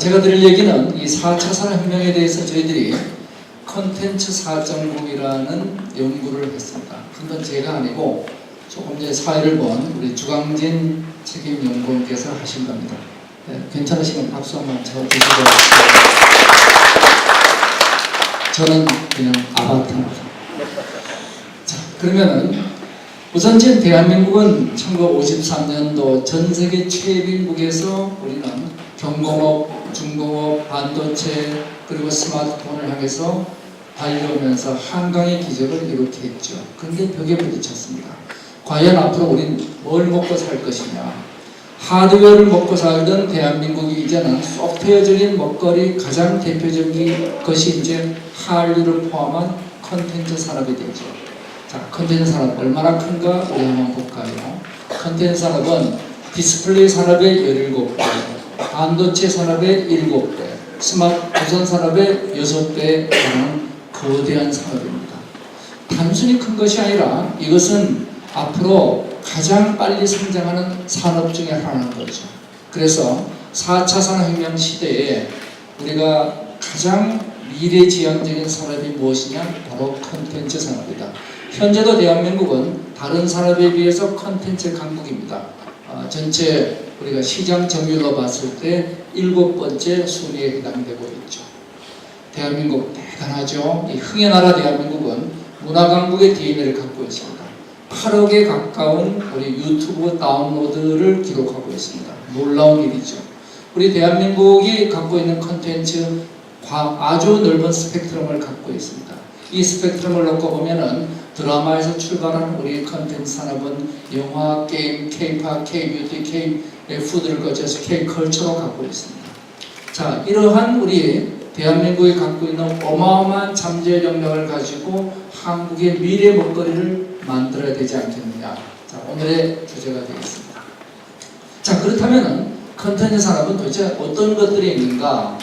제가 드릴 얘기는 이 4차 산업혁명에 대해서 저희들이 컨텐츠 4.0이라는 연구를 했습니다. 그건 제가 아니고 조금 전에 사회를 본 우리 주광진 책임연구원께서 하신 겁니다. 네, 괜찮으시면 박수 한번 쳐주시고. 저는 그냥 아바타입니다. 자, 그러면은 우선 지금 대한민국은 1953년도 전세계 최빈국에서 우리는 경공업, 중공업, 반도체 그리고 스마트폰을 향해서 달려오면서 한강의 기적을 이렇게 했죠. 그런데 벽에 부딪혔습니다. 과연 앞으로 우린 뭘 먹고 살 것이냐. 하드웨어를 먹고 살던 대한민국이 이제는 소프트웨어적인 먹거리 가장 대표적인 것이 이제 한류를 포함한 컨텐츠 산업이 되죠. 자, 컨텐츠 산업 얼마나 큰가 우리 한번 볼까요? 컨텐츠 산업은 디스플레이 산업의 17배, 반도체 산업의 7배, 스마트폰 산업의 6배에 달하는 거대한 산업입니다. 단순히 큰 것이 아니라 이것은 앞으로 가장 빨리 성장하는 산업 중에 하나인 거죠. 그래서 4차 산업혁명 시대에 우리가 가장 미래지향적인 산업이 무엇이냐? 바로 컨텐츠 산업이다. 현재도 대한민국은 다른 산업에 비해서 컨텐츠 강국입니다. 전체 우리가 시장 점유율로 봤을 때 7번째 순위에 해당되고 있죠. 대한민국 대단하죠. 이 흥의 나라 대한민국은 문화강국의 DNA를 갖고 있습니다. 8억에 가까운 우리 유튜브 다운로드를 기록하고 있습니다. 놀라운 일이죠. 우리 대한민국이 갖고 있는 컨텐츠 아주 넓은 스펙트럼을 갖고 있습니다. 이 스펙트럼을 놓고 보면은 드라마에서 출발한 우리 컨텐츠 산업은 영화, 게임, K-팝, K-뷰티, K-푸드를 거쳐서 K-컬처로 갖고 있습니다. 자, 이러한 우리 대한민국이 갖고 있는 어마어마한 잠재 역량을 가지고 한국의 미래 먹거리를 만들어야 되지 않겠느냐. 자, 오늘의 주제가 되겠습니다. 자, 그렇다면은 컨텐츠 산업은 도대체 어떤 것들이 있는가?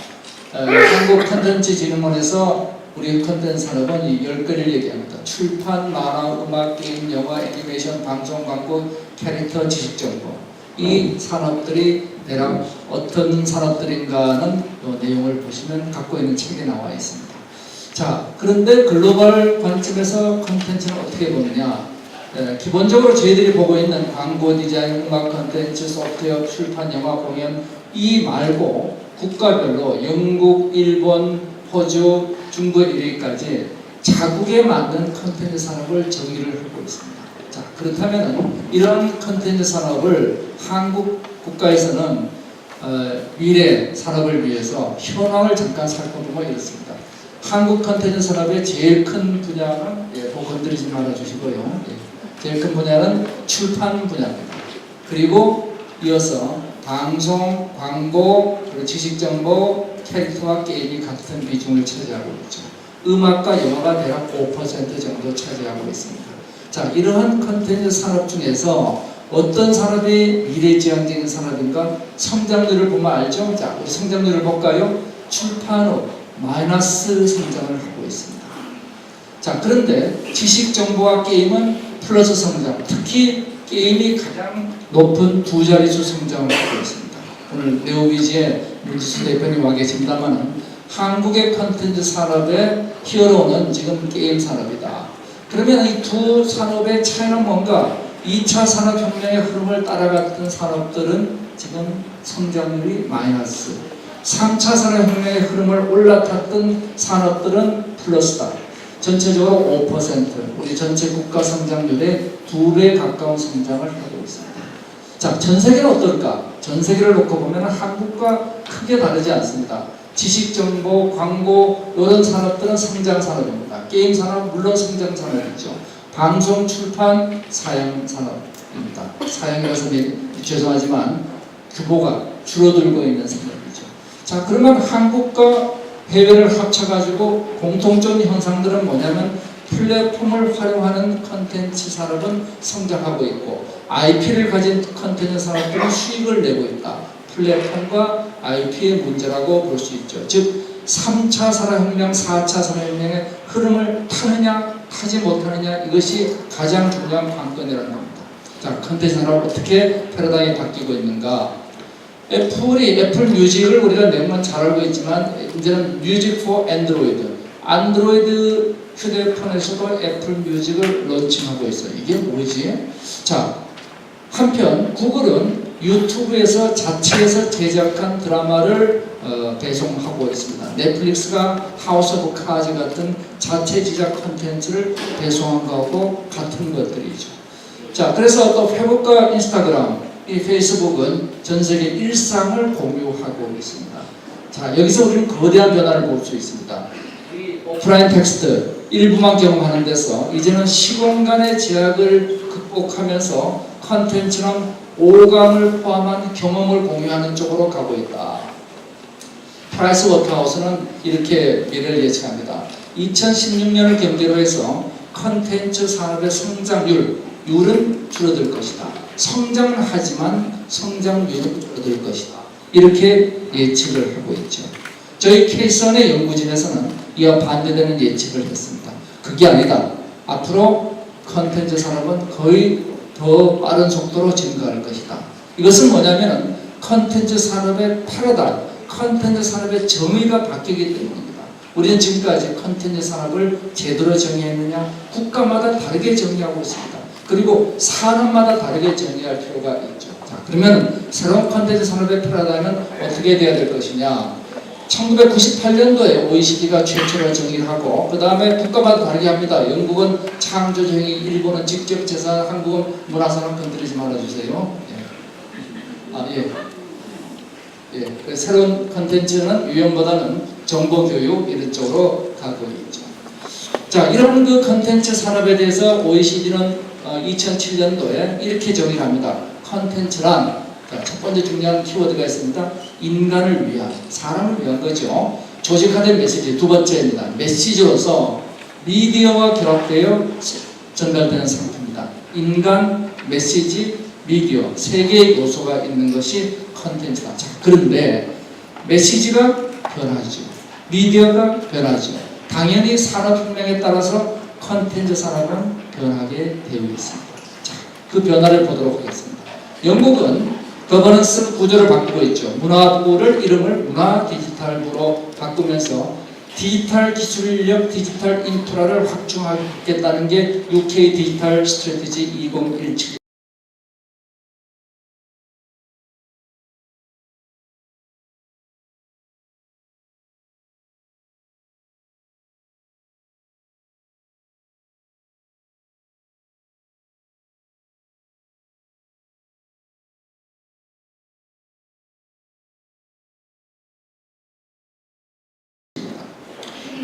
한국컨텐츠진흥원에서 우리 컨텐츠 산업은 이 10개를 얘기합니다. 출판, 만화, 음악, 게임, 영화, 애니메이션, 방송, 광고, 캐릭터, 지식정보. 이 산업들이 대략 어떤 산업들인가는 이 내용을 보시면 갖고 있는 책에 나와 있습니다. 자, 그런데 글로벌 관점에서 컨텐츠는 어떻게 보느냐? 기본적으로 저희들이 보고 있는 광고 디자인, 음악 컨텐츠, 소프트웨어, 출판, 영화, 공연 이 말고 국가별로 영국, 일본, 호주, 중국 이르기까지 자국에 맞는 컨텐츠 산업을 정의를 하고 있습니다. 자, 그렇다면 이런 컨텐츠 산업을 한국 국가에서는 미래 산업을 위해서 현황을 잠깐 살펴보면 이렇습니다. 한국 컨텐츠 산업의 제일 큰 분야는 건드리지 말아주시고요. 제일 큰 분야는 출판 분야입니다. 그리고 이어서 방송, 광고, 그리고 지식정보, 캐릭터와 게임이 같은 비중을 차지하고 있죠. 음악과 영화가 대략 5% 정도 차지하고 있습니다. 자, 이러한 컨텐츠 산업 중에서 어떤 산업이 미래지향적인 산업인가? 성장률을 보면 알죠? 자, 우리 성장률을 볼까요? 출판업 마이너스 성장을 하고 있습니다. 자, 그런데 지식정보와 게임은 플러스 성장, 특히 게임이 가장 높은 두 자릿수 성장을 하고 있습니다. 오늘 네오비지의 문지수 대표님 와 계십니다만 한국의 컨텐츠 산업의 히어로는 지금 게임 산업이다. 그러면 이 두 산업의 차이는 뭔가? 2차 산업혁명의 흐름을 따라갔던 산업들은 지금 성장률이 마이너스, 3차 산업혁명의 흐름을 올라탔던 산업들은 플러스다. 전체적으로 5%, 우리 전체 국가 성장률의 2배 가까운 성장을 하고 있습니다. 자, 전 세계는 어떨까? 전 세계를 놓고 보면 한국과 크게 다르지 않습니다. 지식정보, 광고 이런 산업들은 성장 산업입니다. 게임 산업 물론 성장 산업이죠. 방송, 출판, 사양 산업입니다. 사양이라서 죄송하지만 규모가 줄어들고 있는 산업이죠. 자, 그러면 한국과 해외를 합쳐가지고 공통적인 현상들은 뭐냐면 플랫폼을 활용하는 컨텐츠 산업은 성장하고 있고 IP를 가진 컨텐츠 산업들은 수익을 내고 있다. 플랫폼과 IP의 문제라고 볼 수 있죠. 즉 3차 산업혁명, 4차 산업혁명의 흐름을 타느냐 타지 못하느냐 이것이 가장 중요한 관건이라는 겁니다. 자, 컨텐츠 산업 어떻게 패러다임이 바뀌고 있는가? 애플 뮤직을 우리가 몇만 잘 알고 있지만 이제는 뮤직 포 안드로이드 휴대폰에서도 애플 뮤직을 론칭하고 있어요. 이게 뭐지? 자, 한편 구글은 유튜브에서 자체에서 제작한 드라마를 배송하고 있습니다. 넷플릭스가 하우스 오브 카즈 같은 자체 제작 콘텐츠를 배송한 거하고 같은 것들이죠. 자, 그래서 또 페이스북과 인스타그램, 이 페이스북은 전 세계 일상을 공유하고 있습니다. 자, 여기서 우리는 거대한 변화를 볼 수 있습니다. 오프라인 텍스트 일부만 경험하는 데서 이제는 시공간의 제약을 극복하면서 컨텐츠랑 오감을 포함한 경험을 공유하는 쪽으로 가고 있다. 프라이스 워터하우스는 이렇게 미래를 예측합니다. 2016년을 경계로 해서 컨텐츠 산업의 성장률은 줄어들 것이다. 성장은 하지만 성장률은 줄어들 것이다. 이렇게 예측을 하고 있죠. 저희 K선의 연구진에서는 이와 반대되는 예측을 했습니다. 그게 아니다. 앞으로 컨텐츠 산업은 거의 더 빠른 속도로 증가할 것이다. 이것은 뭐냐면 컨텐츠 산업의 패러다임, 컨텐츠 산업의 정의가 바뀌기 때문입니다. 우리는 지금까지 컨텐츠 산업을 제대로 정의했느냐? 국가마다 다르게 정의하고 있습니다. 그리고 산업마다 다르게 정의할 필요가 있죠. 자, 그러면 새로운 컨텐츠 산업의 패러다임은 어떻게 돼야 될 것이냐? 1998년도에 OECD가 최초로 정의를 하고 그 다음에 국가마다 다르게 합니다. 영국은 창조정의, 일본은 직접재산, 한국은 문화산업 건드리지 말아주세요. 새로운 컨텐츠는 유형보다는 정보교육 이런 쪽으로 가고 있죠. 자, 이런 그 컨텐츠 산업에 대해서 OECD는 2007년도에 이렇게 정의를 합니다. 컨텐츠란 첫 번째 중요한 키워드가 있습니다. 인간을 위한, 사람을 위한 거죠. 조직화된 메시지. 두 번째입니다. 메시지로서 미디어와 결합되어 전달되는 상품입니다. 인간, 메시지, 미디어 세 개의 요소가 있는 것이 컨텐츠다. 자, 그런데 메시지가 변하죠. 미디어가 변하죠. 당연히 산업혁명에 따라서 컨텐츠 산업은 변하게 되어 있습니다. 자, 그 변화를 보도록 하겠습니다. 영국은 거버넌스 구조를 바꾸고 있죠. 문화부를 이름을 문화 디지털부로 바꾸면서 디지털 기술 인력, 디지털 인프라를 확충하겠다는 게 UK 디지털 스트래티지 2017.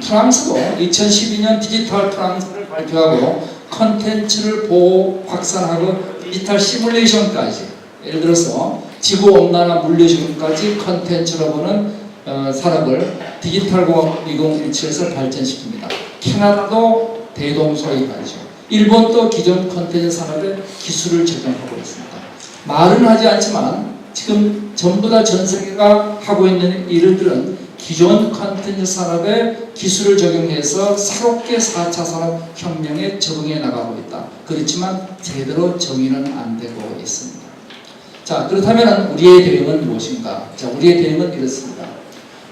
프랑스도 2012년 디지털 프랑스를 발표하고 컨텐츠를 보호, 확산하고 디지털 시뮬레이션까지, 예를 들어서 지구온난화 물리지구까지 컨텐츠로 보는 산업을 디지털공업 2017에서 발전시킵니다. 캐나다도 대동소이하죠. 일본도 기존 컨텐츠 산업에 기술을 적용하고 있습니다. 말은 하지 않지만 지금 전부 다 전 세계가 하고 있는 일들은 기존 컨텐츠 산업에 기술을 적용해서 새롭게 4차 산업혁명에 적응해 나가고 있다. 그렇지만 제대로 정의는 안 되고 있습니다. 자, 그렇다면 우리의 대응은 무엇인가? 자, 우리의 대응은 이렇습니다.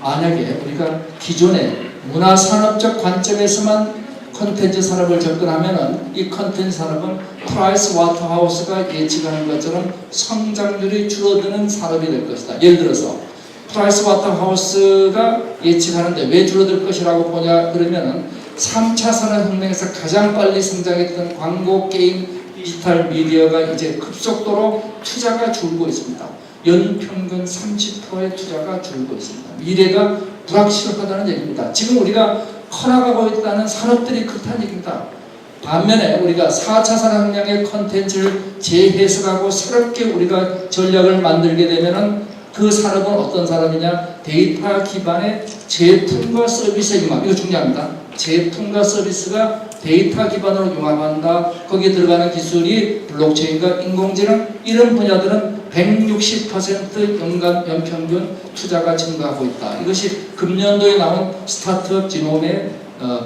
만약에 우리가 기존의 문화산업적 관점에서만 컨텐츠 산업을 접근하면은 이 컨텐츠 산업은 프라이스 와터하우스가 예측하는 것처럼 성장률이 줄어드는 산업이 될 것이다. 예를 들어서 프라이스 와터하우스가 예측하는데 왜 줄어들 것이라고 보냐 그러면은 3차 산업혁명에서 가장 빨리 성장했던 광고, 게임, 디지털 미디어가 이제 급속도로 투자가 줄고 있습니다. 연평균 30%의 투자가 줄고 있습니다. 미래가 불확실하다는 얘기입니다. 지금 우리가 커나가고 있다는 산업들이 그렇다는 얘기입니다. 반면에 우리가 4차 산업혁명의 컨텐츠를 재해석하고 새롭게 우리가 전략을 만들게 되면은 그 산업은 어떤 산업이냐? 데이터 기반의 제품과 서비스의 융합. 이거 중요합니다. 제품과 서비스가 데이터 기반으로 융합한다. 거기에 들어가는 기술이 블록체인과 인공지능 이런 분야들은 160% 연평균 투자가 증가하고 있다. 이것이 금년도에 나온 스타트업 지놈의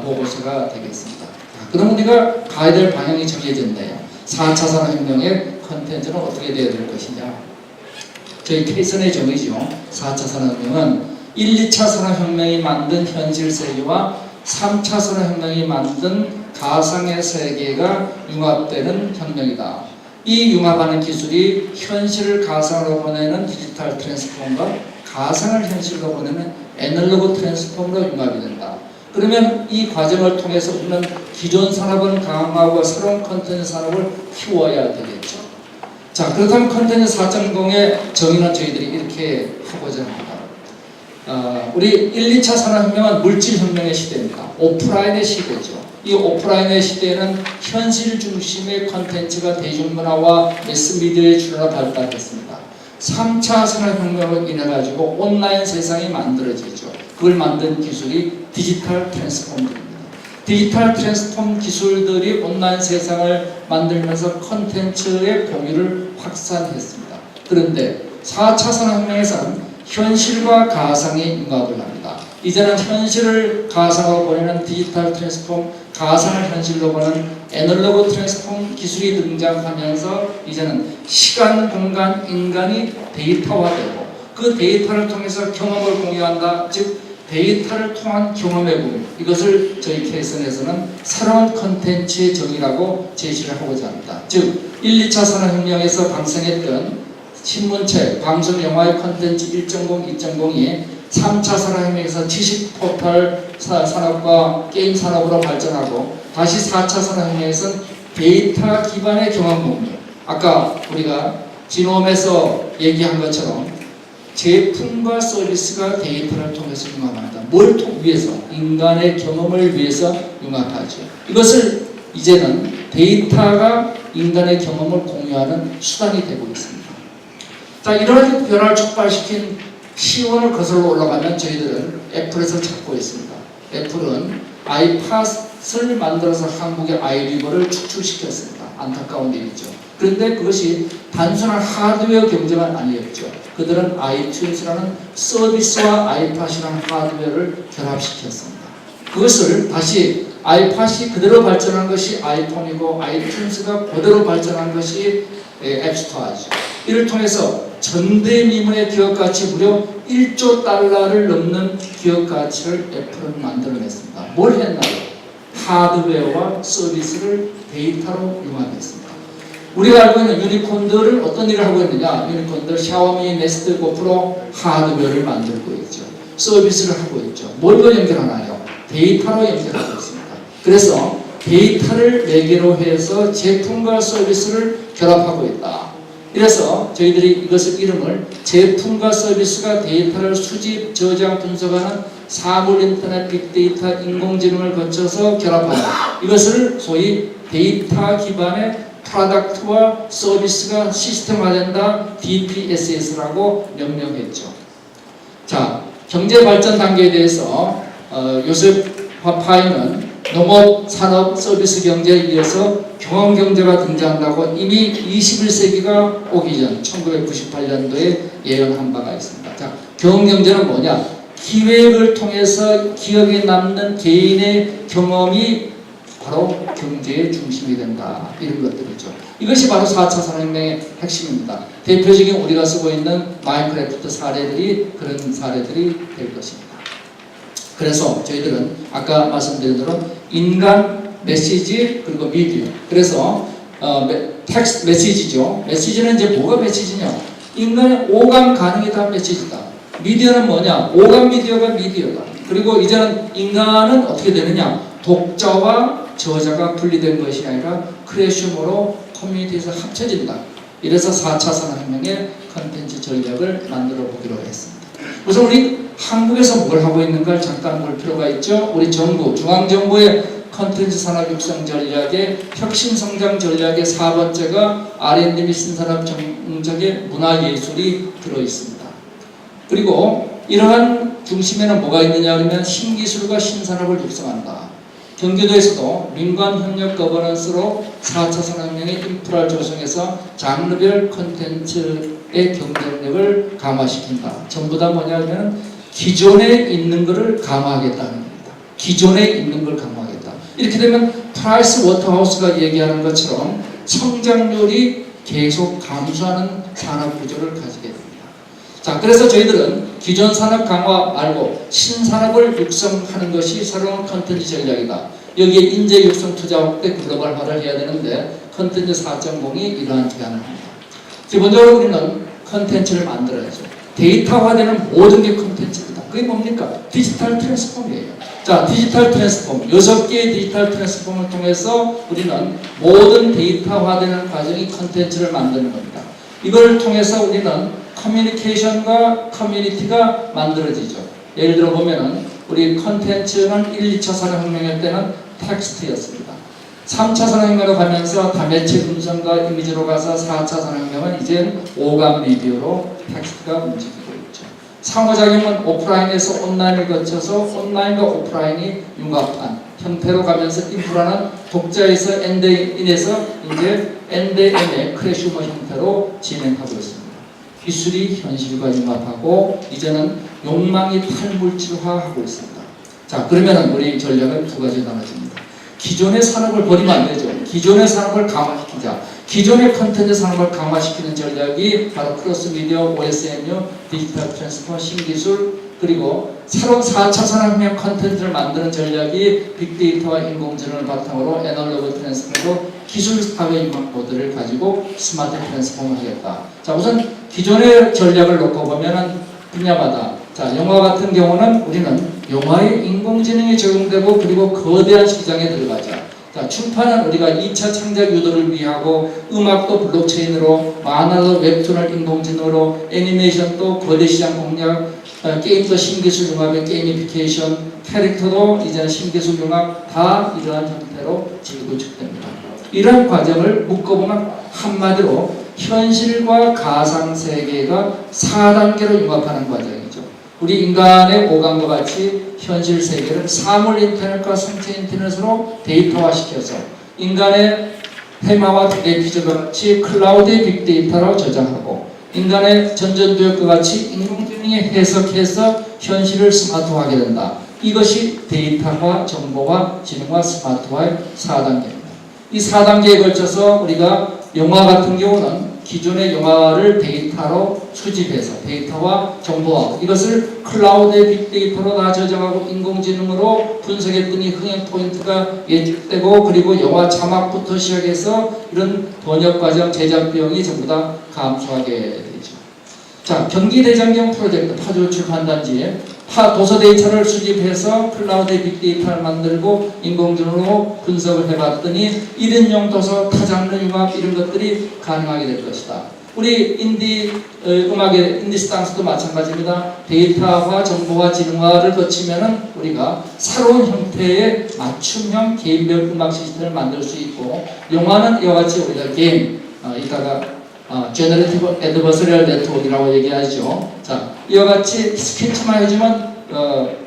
보고서가 되겠습니다. 그럼 우리가 가야 될 방향이 정해졌네요. 4차 산업혁명의 컨텐츠는 어떻게 되어야 될 것이냐. 저희 케이슨의 정의죠. 4차 산업혁명은 1, 2차 산업혁명이 만든 현실 세계와 3차 산업혁명이 만든 가상의 세계가 융합되는 혁명이다. 이 융합하는 기술이 현실을 가상으로 보내는 디지털 트랜스폼과 가상을 현실로 보내는 애널로그 트랜스폼으로 융합이 된다. 그러면 이 과정을 통해서 우리는 기존 산업은 강화하고 새로운 컨텐츠 산업을 키워야 되겠죠. 자, 그렇다면 컨텐츠 4.0의 정의는 저희들이 이렇게 하고자 합니다. 우리 1, 2차 산업혁명은 물질혁명의 시대입니다. 오프라인의 시대죠. 이 오프라인의 시대에는 현실 중심의 컨텐츠가 대중문화와 매스미디어의 출현으로 발달했습니다. 3차 산업혁명으로 인해 가지고 온라인 세상이 만들어지죠. 그걸 만든 기술이 디지털 트랜스폼입니다. 디지털 트랜스폼 기술들이 온라인 세상을 만들면서 컨텐츠의 공유를 확산했습니다. 그런데 4차 산업혁명에서는 현실과 가상이 융합을 합니다. 이제는 현실을 가상으로 보내는 디지털 트랜스폼, 가상을 현실로 보내는 애널로그 트랜스폼 기술이 등장하면서 이제는 시간, 공간, 인간이 데이터화되고 그 데이터를 통해서 경험을 공유한다. 즉 데이터를 통한 경험의 공유, 이것을 저희 케이슨에서는 새로운 컨텐츠의 정의라고 제시를 하고자 합니다. 즉 1, 2차 산업혁명에서 방생했던 신문책, 방송, 영화의 컨텐츠 1.0, 2.0이 3차 산업혁명에서 지식 포털 산업과 게임 산업으로 발전하고 다시 4차 산업혁명에서는 데이터 기반의 경험 공유, 아까 우리가 지노엄에서 얘기한 것처럼 제품과 서비스가 데이터를 통해서 융합한다. 뭘 위해서? 인간의 경험을 위해서 융합하죠. 이것을 이제는 데이터가 인간의 경험을 공유하는 수단이 되고 있습니다. 자, 이러한 변화를 촉발시킨 시원을 거슬러 올라가면 저희들은 애플에서 찾고 있습니다. 애플은 아이팟을 만들어서 한국의 아이리버를 축출시켰습니다. 안타까운 일이죠. 그런데 그것이 단순한 하드웨어 경쟁은 아니었죠. 그들은 아이튠즈라는 서비스와 아이팟이라는 하드웨어를 결합시켰습니다. 그것을 다시 아이팟이 그대로 발전한 것이 아이폰이고 아이튠즈가 그대로 발전한 것이 앱스토어죠. 이를 통해서 전대미문의 기업가치 무려 1조 달러를 넘는 기업가치를 애플은 만들어냈습니다. 뭘 했나요? 하드웨어와 서비스를 데이터로 융합했습니다. 우리가 알고 있는 유니콘들은 어떤 일을 하고 있느냐? 유니콘들 샤오미, 네스트, 고프로 하드웨어를 만들고 있죠. 서비스를 하고 있죠. 뭘로 연결하나요? 데이터로 연결하고 있습니다. 그래서 데이터를 매개로 해서 제품과 서비스를 결합하고 있다. 이래서 저희들이 이것을 이름을 제품과 서비스가 데이터를 수집, 저장, 분석하는 사물 인터넷 빅데이터 인공지능을 거쳐서 결합한다. 이것을 소위 데이터 기반의 프로덕트와 서비스가 시스템화된다. DPSS라고 명명했죠. 자, 경제 발전 단계에 대해서 요셉 파이는 농업, 산업, 서비스 경제에 이어서 경험 경제가 등장한다고 이미 21세기가 오기 전 1998년도에 예언한 바가 있습니다. 자, 경험 경제는 뭐냐? 기획을 통해서 기억에 남는 개인의 경험이 바로 경제의 중심이 된다. 이런 것들이죠. 이것이 바로 4차 산업혁명의 핵심입니다. 대표적인 우리가 쓰고 있는 마인크래프트 사례들이 그런 사례들이 될 것입니다. 그래서 저희들은 아까 말씀드린 대로 인간, 메시지, 그리고 미디어. 그래서 텍스트 메시지죠. 메시지는 이제 뭐가 메시지냐? 인간의 오감 가능이 다 메시지다. 미디어는 뭐냐? 오감 미디어가 미디어다. 그리고 이제는 인간은 어떻게 되느냐? 독자와 저자가 분리된 것이 아니라 크레슈모로 커뮤니티에서 합쳐진다. 이래서 4차 산업혁명의 컨텐츠 전략을 만들어 보기로 했습니다. 우선 우리 한국에서 뭘 하고 있는가를 잠깐 볼 필요가 있죠. 우리 정부, 중앙정부의 컨텐츠 산업 육성 전략의 혁신 성장 전략의 4번째가 R&D 및 신산업 정책의 문화예술이 들어있습니다. 그리고 이러한 중심에는 뭐가 있느냐 하면 신기술과 신산업을 육성한다. 경기도에서도 민관협력 거버넌스로 4차 산업혁명의 인프라를 조성해서 장르별 콘텐츠의 경쟁력을 강화시킨다. 전부 다 뭐냐면 기존에 있는 것을 강화하겠다는 겁니다. 기존에 있는 걸 강화하겠다. 이렇게 되면 프라이스 워터하우스가 얘기하는 것처럼 성장률이 계속 감소하는 산업 구조를 가지게 됩니다. 자, 그래서 저희들은 기존 산업 강화 말고 신산업을 육성하는 것이 새로운 컨텐츠 전략이다. 여기에 인재 육성 투자 확대 글로벌화를 해야 되는데 컨텐츠 4.0이 이러한 기관을 합니다. 기본적으로 우리는 컨텐츠를 만들어야죠. 데이터화되는 모든 게 컨텐츠입니다. 그게 뭡니까? 디지털 트랜스폼이에요. 자, 디지털 트랜스폼, 6개의 디지털 트랜스폼을 통해서 우리는 모든 데이터화되는 과정이 컨텐츠를 만드는 겁니다. 이걸 통해서 우리는 커뮤니케이션과 커뮤니티가 만들어지죠. 예를 들어 보면은 우리 컨텐츠는 1, 2차 산업혁명 때는 텍스트였습니다. 3차 산업혁명으로 가면서 다매체 음성과 이미지로 가서 4차 산업혁명은 이제 오감 리뷰로 텍스트가 움직이고 있죠. 상호작용은 오프라인에서 온라인을 거쳐서 온라인과 오프라인이 융합한 형태로 가면서 인프라는 독자에서 엔드인에서 이제 엔드엔의 크래슈머 형태로 진행하고 있습니다. 기술이 현실과 융합하고 이제는 욕망이 탈물질화하고 있습니다. 자, 그러면 우리 전략은 두 가지 나눠집니다. 기존의 산업을 버리면 안 되죠. 기존의 산업을 강화시키자. 기존의 컨텐츠 산업을 강화시키는 전략이 바로 크로스미디어, OSMU, 디지털 트랜스포머, 신기술, 그리고 새로운 4차 산업혁명 컨텐츠를 만드는 전략이 빅데이터와 인공지능을 바탕으로 애널로그 트랜스포머로 기술 사회 융합 모델을 가지고 스마트 트랜스포머를 하겠다. 자, 우선 기존의 전략을 놓고 보면은 분야마다, 자, 영화 같은 경우는 우리는 영화에 인공지능이 적용되고 그리고 거대한 시장에 들어가자. 자, 출판은 우리가 2차 창작 유도를 위하고 음악도 블록체인으로, 만화도 웹툰을 인공지능으로, 애니메이션도 거대 시장 공략, 게임도 신기술 융합의 게이미피케이션, 캐릭터도 이제 신기술 융합, 다 이러한 형태로 구축됩니다. 이러한 과정을 묶어보면 한마디로 현실과 가상세계가 4단계로 융합하는 과정이죠. 우리 인간의 오감과 같이 현실 세계를 사물 인터넷과 생체 인터넷으로 데이터화시켜서 인간의 테마와 에피소드와 같이 클라우드의 빅데이터로 저장하고 인간의 전전두역과 같이 인공지능이 해석해서 현실을 스마트화하게 된다. 이것이 데이터화, 정보화, 지능화, 스마트화의 4단계입니다. 이 4단계에 걸쳐서 우리가 영화 같은 경우는 기존의 영화를 데이터로 수집해서 데이터와 정보화 이것을 클라우드의 빅데이터로 다 저장하고 인공지능으로 분석했더니 흥행 포인트가 예측되고 그리고 영화 자막부터 시작해서 이런 번역 과정 제작 비용이 전부 다 감소하게 되죠. 자, 경기대장경 프로젝트 파주 출판단지에 도서 데이터를 수집해서 클라우드의 빅데이터를 만들고 인공지능으로 분석을 해봤더니 1인용 도서, 타장르 융합 이런 것들이 가능하게 될 것이다. 우리 음악의 인디 댄스도 마찬가지입니다. 데이터화, 정보화, 지능화를 거치면은 우리가 새로운 형태의 맞춤형 개인별 음악 시스템을 만들 수 있고 영화는 이와 같이 우리가 게임, 이따가 제너레티브 애드버서리얼 네트워크라고 얘기하죠. 자, 이와 같이 스케치만 해주면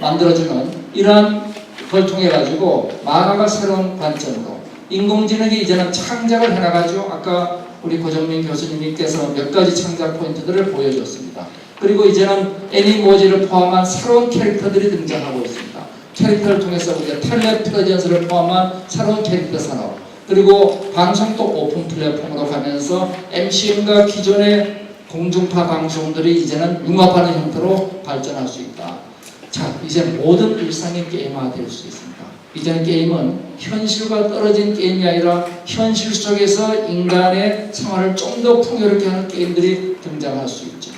만들어주는 이러한 걸 통해 가지고 만화가 새로운 관점으로 인공지능이 이제는 창작을 해나가죠. 아까 우리 고정민 교수님께서 몇 가지 창작 포인트들을 보여줬습니다. 그리고 이제는 애니모지를 포함한 새로운 캐릭터들이 등장하고 있습니다. 캐릭터를 통해서 우리가 텔레프레젠스를 포함한 새로운 캐릭터 산업 그리고 방송도 오픈 플랫폼으로 가면서 MCN과 기존의 공중파 방송들이 이제는 융합하는 형태로 발전할 수 있다. 자, 이제 모든 일상의 게임화가 될 수 있습니다. 이제는 게임은 현실과 떨어진 게임이 아니라 현실 속에서 인간의 생활을 좀 더 풍요롭게 하는 게임들이 등장할 수 있죠.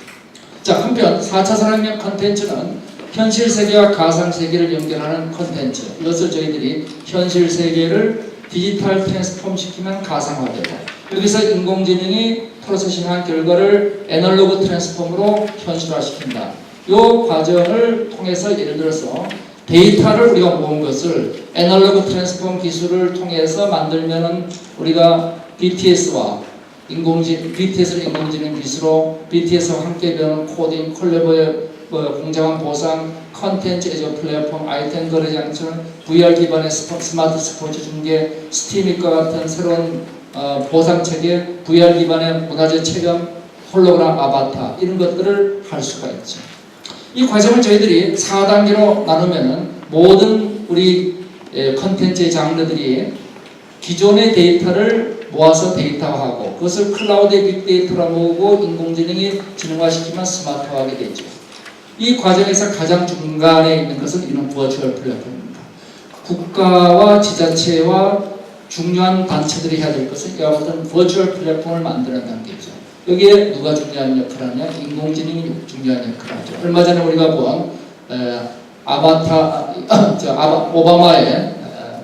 자, 한편 4차 산업혁명 컨텐츠는 현실 세계와 가상 세계를 연결하는 컨텐츠. 이것을 저희들이 현실 세계를 디지털 트랜스폼 시키면 가상화되고 여기서 인공지능이 프로세싱한 결과를 애널로그 트랜스폼으로 현실화시킨다. 이 과정을 통해서 예를 들어서 데이터를 우리가 모은 것을 애널로그 트랜스폼 기술을 통해서 만들면은 우리가 BTS와 BTS를 인공지능 기술로 BTS와 함께 배우는 코딩, 콜라보 공정한 보상, 컨텐츠 애저 플랫폼, 아이템 거래 장치는 VR 기반의 스마트 스포츠 중계, 스티밋과 같은 새로운 보상 체계, VR 기반의 문화재 체험, 홀로그램 아바타 이런 것들을 할 수가 있죠. 이 과정을 저희들이 4단계로 나누면은 모든 우리 컨텐츠의 장르들이 기존의 데이터를 모아서 데이터화하고 그것을 클라우드에 빅데이터로 모으고 인공지능이 지능화시키면 스마트화하게 되죠. 이 과정에서 가장 중간에 있는 것은 이런 버추얼 플랫폼입니다. 국가와 지자체와 중요한 단체들이 해야 될 것은 이와 같은 버추얼 플랫폼을 만드는 단계죠. 여기에 누가 중요한 역할을 하냐? 인공지능이 중요한 역할을 하죠. 얼마 전에 우리가 본 오바마의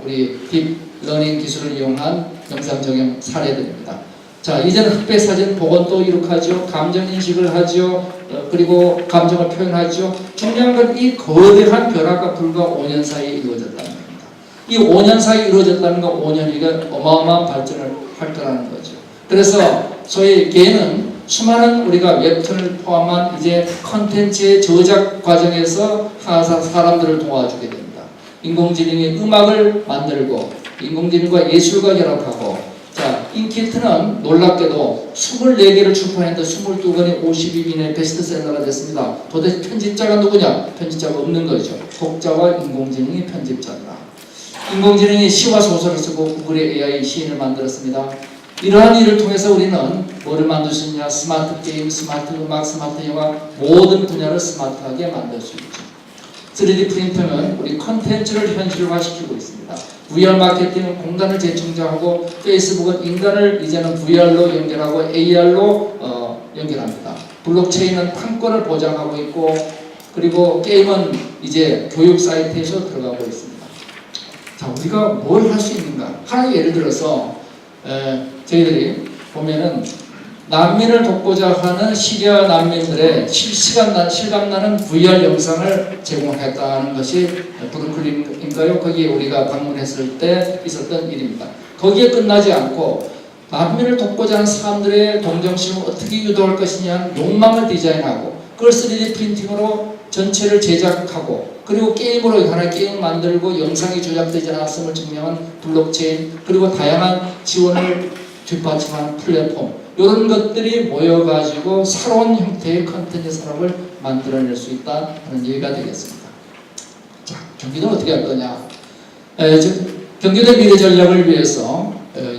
우리 딥러닝 기술을 이용한 영상 적용 사례들입니다. 자, 이제는 흑백 사진 복원도 이룩하죠. 감정 인식을 하죠. 그리고 감정을 표현하죠. 중요한 건 이 거대한 변화가 불과 5년 사이에 이루어졌다는 겁니다. 이 5년 사이에 이루어졌다는 건 5년이가 어마어마한 발전을 할 거라는 거죠. 그래서 소위 개는 수많은 우리가 웹툰을 포함한 이제 컨텐츠의 저작 과정에서 사람들을 도와주게 됩니다. 인공지능이 음악을 만들고 인공지능과 예술과 결합하고, 자, 인키트는 놀랍게도 24개를 출판했는데 22권이 50위 이내 베스트셀러가 됐습니다. 도대체 편집자가 누구냐? 편집자가 없는 거죠. 독자와 인공지능이 편집자다. 인공지능이 시와 소설을 쓰고 구글의 AI 시인을 만들었습니다. 이러한 일을 통해서 우리는 뭐를 만들 수 있냐? 스마트 게임, 스마트 음악, 스마트 영화, 모든 분야를 스마트하게 만들 수 있죠. 3D 프린터는 우리 컨텐츠를 현실화시키고 있습니다. VR 마케팅은 공간을 재청정하고, 페이스북은 인간을 이제는 VR로 연결하고 AR로 연결합니다. 블록체인은 판권을 보장하고 있고, 그리고 게임은 이제 교육 사이트에서 들어가고 있습니다. 자, 우리가 뭘 할 수 있는가? 하나의 예를 들어서 저희들이 보면은 난민을 돕고자 하는 시리아 난민들의 실감나는 VR 영상을 제공했다는 것이 브루클린인가요? 거기에 우리가 방문했을 때 있었던 일입니다. 거기에 끝나지 않고 난민을 돕고자 하는 사람들의 동정심을 어떻게 유도할 것이냐 욕망을 디자인하고 그걸 3D 프린팅으로 전체를 제작하고, 그리고 게임으로 하나의 게임을 만들고 영상이 조작되지 않았음을 증명한 블록체인, 그리고 다양한 지원을 뒷받침하는 플랫폼, 이런 것들이 모여가지고 새로운 형태의 컨텐츠 산업을 만들어낼 수 있다는 얘기가 되겠습니다. 자, 경기도는 어떻게 할 거냐? 경기도 미래 전략을 위해서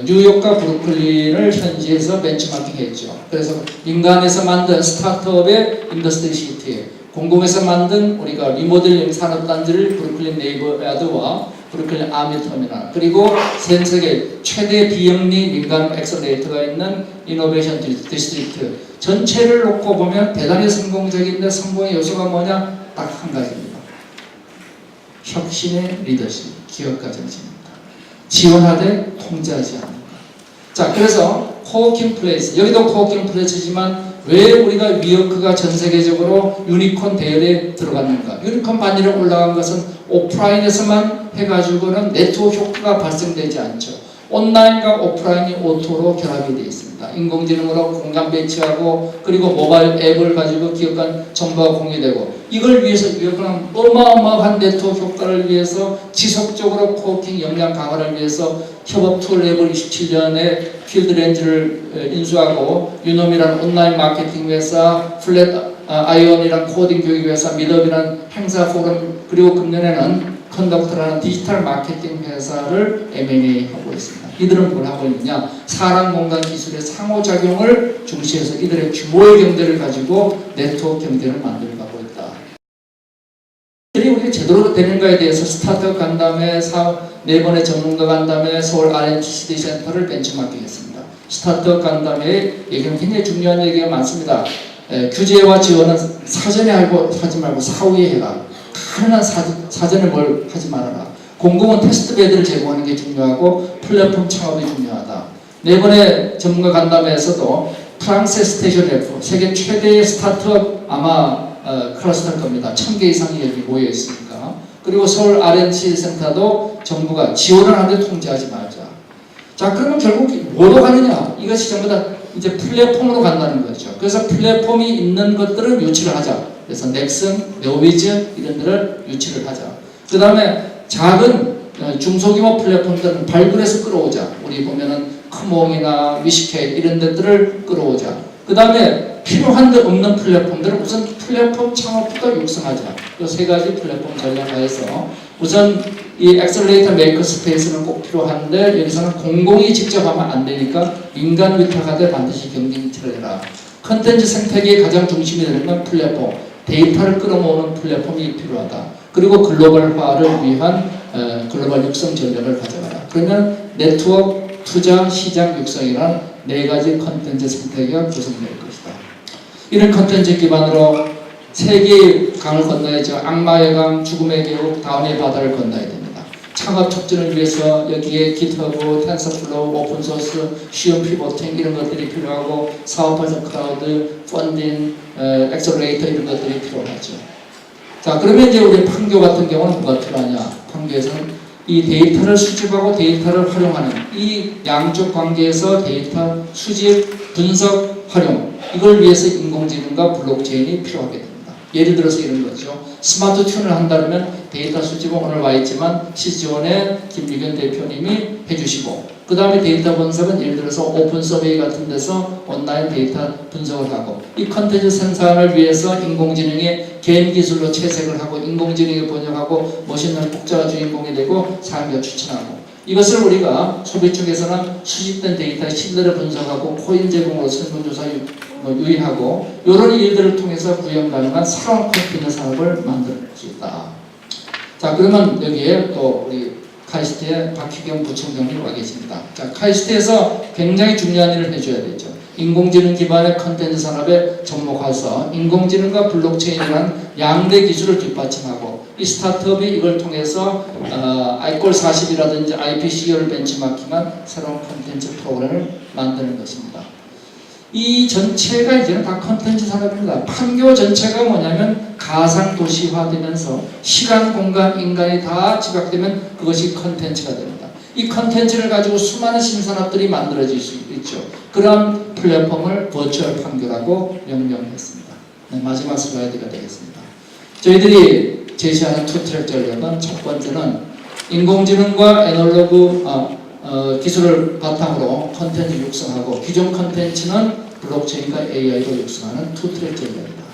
뉴욕과 브루클린을 현지에서 벤치마킹했죠. 그래서 민간에서 만든 스타트업의 인더스트리 시티, 공공에서 만든 우리가 리모델링 산업단지를 브루클린 네이버야드와 브루클린 아미터미널, 그리고 전 세계 최대 비영리 민간 엑셀레이터가 있는 이노베이션 디스트릭트 전체를 놓고 보면 대단히 성공적인데, 성공의 요소가 뭐냐? 딱 한 가지입니다. 혁신의 리더십, 기업가 정신입니다. 지원하되 통제하지 않는 것. 자, 그래서 코워킹 플레이스, 여기도 코워킹 플레이스지만 왜 우리가 위워크가 전 세계적으로 유니콘 대열에 들어갔는가? 유니콘 반열에 올라간 것은 오프라인에서만 해가지고는 네트워크 효과가 발생되지 않죠. 온라인과 오프라인이 오토로 결합이 되어 있습니다. 인공지능으로 공간 배치하고, 그리고 모바일 앱을 가지고 기업 간 정보가 공유되고, 이걸 위해서 위워크는 어마어마한 네트워크 효과를 위해서 지속적으로 코워킹 역량 강화를 위해서 협업 툴 앱을 27년에 필드렌즈를 인수하고, 유놈이라는 온라인 마케팅 회사, 플랫 아이온이라는 코딩 교육 회사, 미덥이라는 행사 포럼, 그리고 금년에는 컨덕트라는 디지털 마케팅 회사를 M&A 하고 있습니다. 이들은 뭘 하고 있느냐? 사람 공간 기술의 상호작용을 중시해서 이들의 규모의 경제를 가지고 네트워크 경제를 만들어가고 있다. 이들이 우리가 제대로 되는가에 대해서 스타트업 간담회, 4번의 전문가 간담회, 서울 R&D 센터를 벤치마킹했습니다. 스타트업 간담회의 얘기는 굉장히 중요한 얘기가 많습니다. 규제와 지원은 사전에 하지 말고 사후에 해라. 가능한 사전에 뭘 하지 말아라. 공공은 테스트베드를 제공하는 게 중요하고 플랫폼 창업이 중요하다. 네 번의 전문가 간담회에서도 프랑스의 스테이션 F, 세계 최대의 스타트업 아마 클러스터일 겁니다. 1000개 이상이 여기 모여 있으니까. 그리고 서울 R&D 센터도 정부가 지원을 하는데 통제하지 말자. 자, 그러면 결국 뭐로 가느냐? 이것이 전부 다 이제 플랫폼으로 간다는 거죠. 그래서 플랫폼이 있는 것들을 유치를 하자. 그래서 넥슨, 네오비즈 이런 데를 유치를 하자. 그 다음에 작은 중소규모 플랫폼들은 발굴해서 끌어오자. 우리 보면은 크몽이나 위시캣 이런 데들을 끌어오자. 그 다음에 필요한 데 없는 플랫폼들은 우선 플랫폼 창업부터 육성하자. 이 세 가지 플랫폼 전략하에서 우선 이 엑셀레이터 메이커 스페이스는 꼭 필요한데 여기서는 공공이 직접 하면 안 되니까 민간 위탁하되 반드시 경쟁체를 해라. 컨텐츠 생태계의 가장 중심이 되는 건 플랫폼, 데이터를 끌어모으는 플랫폼이 필요하다. 그리고 글로벌화를 위한 글로벌 육성 전략을 가져가라. 그러면 네트워크, 투자, 시장 육성이란 네 가지 컨텐츠 생태계가 구성될 것이다. 이런 컨텐츠 기반으로 세 개의 강을 건너야죠. 악마의 강, 죽음의 계곡, 다음의 바다를 건너야 됩니다. 창업 촉진을 위해서 여기에 GitHub, 텐서플로우, 오픈소스, 쉬운 피보팅 이런 것들이 필요하고 사업화적 클라우드, 펀딩, 엑셀레이터 이런 것들이 필요하죠. 자, 그러면 이제 우리 판교 같은 경우는 뭐가 필요하냐? 판교에서는 이 데이터를 수집하고 데이터를 활용하는 이 양쪽 관계에서 데이터 수집, 분석, 활용 이걸 위해서 인공지능과 블록체인이 필요하게 됩니다. 예를 들어서 이런 거죠. 스마트 튠을 한다면 데이터 수집은 오늘 와 있지만 CG원의 김미경 대표님이 해주시고 그 다음에 데이터 분석은 예를 들어서 오픈 서베이 같은 데서 온라인 데이터 분석을 하고 이 컨텐츠 생산을 위해서 인공지능의 개인 기술로 채색을 하고 인공지능이 번역하고 머신러닝 복잡한 주인공이 되고 사용자 추천하고 이것을 우리가 소비 쪽에서는 수집된 데이터의 신뢰를 분석하고 코인 제공으로 설문조사 유인하고 이런 일들을 통해서 구현 가능한 새로운 컨텐츠 산업을 만들 수 있다. 자, 그러면 여기에 또 우리 카이스트의 박희경 부총장님 와 계십니다. 자, 카이스트에서 굉장히 중요한 일을 해줘야 되죠. 인공지능 기반의 컨텐츠 산업에 접목해서 인공지능과 블록체인이라는 양대 기술을 뒷받침하고 이 스타트업이 이걸 통해서 아이콜 40이라든지 IPC를 벤치마킹한 새로운 컨텐츠 프로그램을 만드는 것입니다. 이 전체가 이제는 다 컨텐츠 산업입니다. 판교 전체가 뭐냐면 가상 도시화되면서 시간, 공간, 인간이 다 집약되면 그것이 컨텐츠가 됩니다. 이 컨텐츠를 가지고 수많은 신산업들이 만들어질 수 있죠. 그런 플랫폼을 버추얼 판교라고 명명했습니다. 네, 마지막 슬라이드가 되겠습니다. 저희들이 제시하는 투트랙 전략은 첫 번째는 인공지능과 애널로그 기술을 바탕으로 컨텐츠 육성하고 기존 컨텐츠는 블록체인과 AI로 육성하는 투트랙 전략입니다.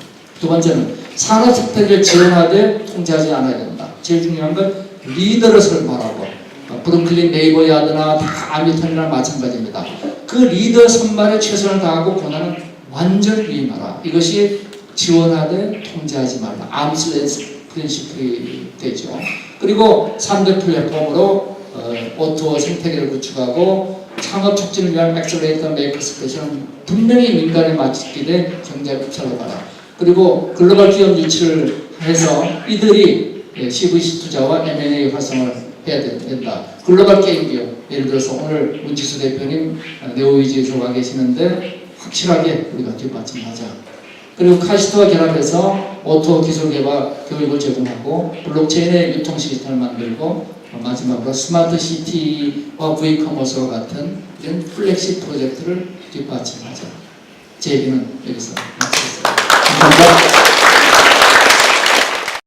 두 번째는 산업 생태계를 지원하되 통제하지 않아야 된다. 제일 중요한 건 리더를 선발하고 브루클린 네이버 야드나 다 아미턴이나 마찬가지입니다. 그 리더 선발에 최선을 다하고 권한은 완전 위임하라. 이것이 지원하되 통제하지 말라. 암스 렌스 프린시플이 되죠. 그리고 3대 플랫폼으로 오토 생태계를 구축하고 창업 촉진을 위한 엑셀레이터 메이커 스페이스는 분명히 민간에 맡기되 경제 입찰로 가라. 그리고 글로벌 기업 유치를 해서 이들이 CVC 투자와 M&A 활성화를 해야 된다. 글로벌 게임 기업, 예를 들어서 오늘 문지수 대표님 네오이지에서 와 계시는데 확실하게 우리가 뒷받침하자. 그리고 카이스트와 결합해서 오토 기술 개발 교육을 제공하고 블록체인의 유통 시스템을 만들고 마지막으로 스마트 시티와 V커머스와 같은 이런 플렉시 프로젝트를 뒷받침하자. 제 얘기는 여기서 마치겠습니다. 감사합니다.